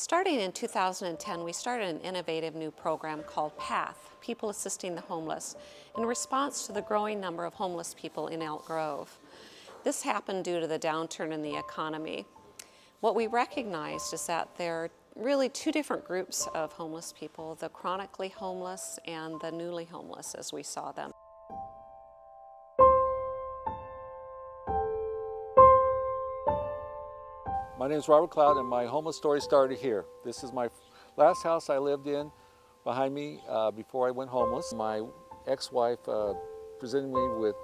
Starting in 2010, we started an innovative new program called PATH, People Assisting the Homeless, in response to the growing number of homeless people in Elk Grove. This happened due to the downturn in the economy. What we recognized is that there are really two different groups of homeless people, the chronically homeless and the newly homeless as we saw them. My name is Robert Cloud, and my homeless story started here. This is my last house I lived in behind me before I went homeless. My ex-wife presented me with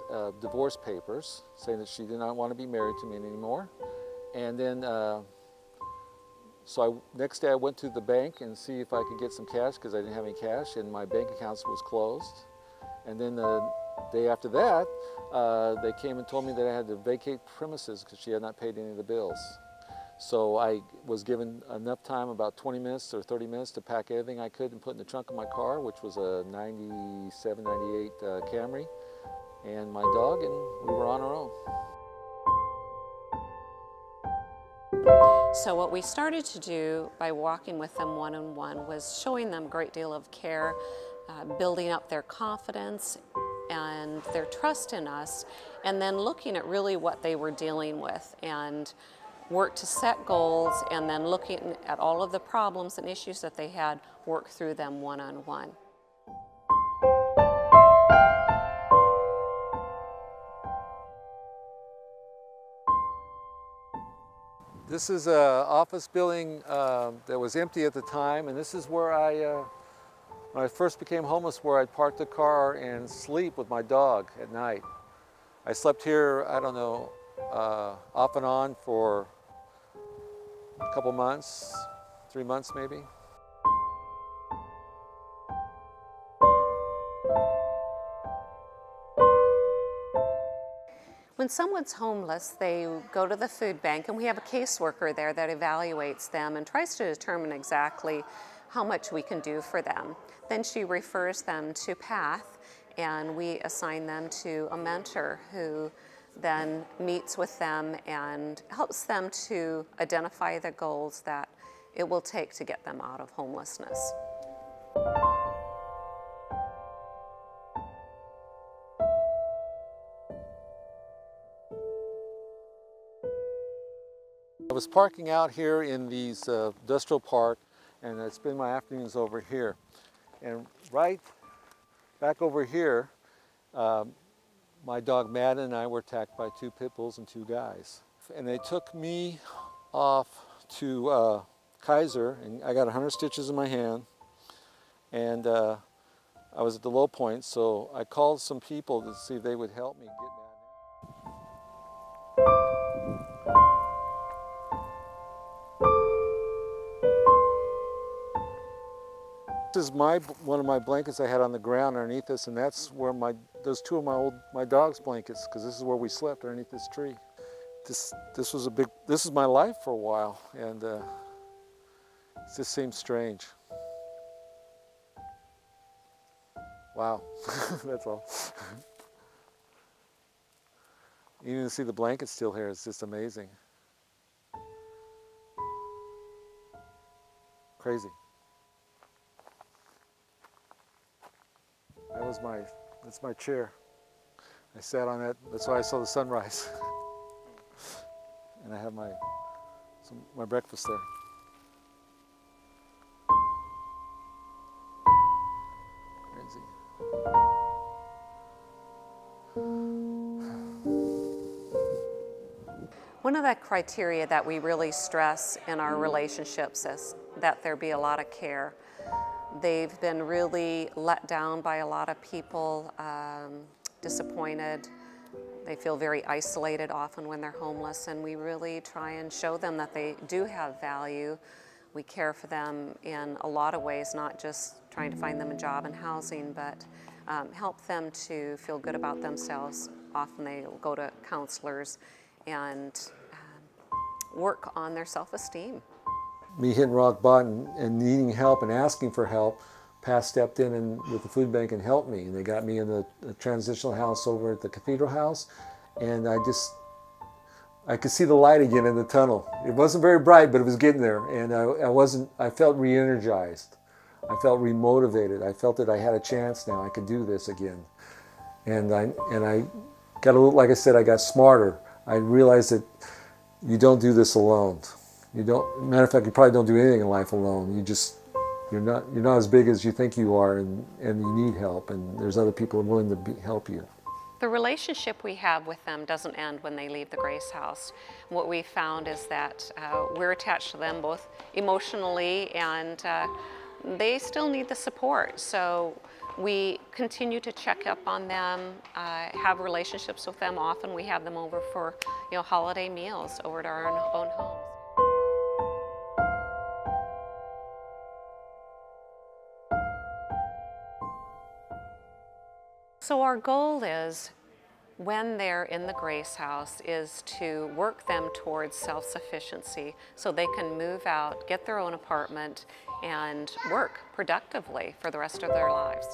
divorce papers saying that she did not want to be married to me anymore. And then, next day I went to the bank and see if I could get some cash because I didn't have any cash and my bank account was closed. And then the day after that, they came and told me that I had to vacate premises because she had not paid any of the bills. So I was given enough time, about 20 minutes or 30 minutes, to pack everything I could and put in the trunk of my car, which was a 97, 98 Camry, and my dog, and we were on our own. So what we started to do by walking with them one-on-one was showing them a great deal of care, building up their confidence and their trust in us, and then looking at really what they were dealing with, and work to set goals, and then looking at all of the problems and issues that they had, work through them one-on-one. This is an office building that was empty at the time, and this is where when I first became homeless, where I'd park the car and sleep with my dog at night. I slept here, I don't know, off and on for a couple months, 3 months maybe. When someone's homeless, they go to the food bank, and we have a caseworker there that evaluates them and tries to determine exactly how much we can do for them. Then she refers them to PATH, and we assign them to a mentor who then meets with them and helps them to identify the goals that it will take to get them out of homelessness. I was parking out here in these industrial park, and I spend my afternoons over here. And right back over here, my dog Madden and I were attacked by two pit bulls and two guys. And they took me off to Kaiser, and I got 100 stitches in my hand. And I was at the low point, so I called some people to see if they would help me get Madden. This is one of my blankets I had on the ground underneath this, and that's where those two of my dog's blankets, because this is where we slept, underneath this tree. This is my life for a while, and it just seems strange. Wow, that's all. Even to see the blanket still here, it's just amazing. Crazy. That's my chair. I sat on that, that's why I saw the sunrise. And I have my breakfast there. Crazy. One of the criteria that we really stress in our relationships is that there be a lot of care. They've been really let down by a lot of people, disappointed. They feel very isolated often when they're homeless, and we really try and show them that they do have value. We care for them in a lot of ways, not just trying to find them a job and housing, but help them to feel good about themselves. Often they go to counselors and work on their self-esteem. Me hitting rock bottom and needing help and asking for help, PATH stepped in with the food bank and helped me. And they got me in the transitional house over at the Cathedral House. And I could see the light again in the tunnel. It wasn't very bright, but it was getting there, and I felt re-energized. I felt remotivated. I felt that I had a chance now. I could do this again. And I got a little, like I said, I got smarter. I realized that you don't do this alone. You don't, matter of fact, you probably don't do anything in life alone. You're not as big as you think you are, and you need help, and there's other people willing to help you. The relationship we have with them doesn't end when they leave the Grace House. What we found is that we're attached to them both emotionally, and they still need the support. So we continue to check up on them, have relationships with them. Often we have them over for holiday meals over at our own homes. So our goal is, when they're in the Grace House, is to work them towards self-sufficiency so they can move out, get their own apartment, and work productively for the rest of their lives.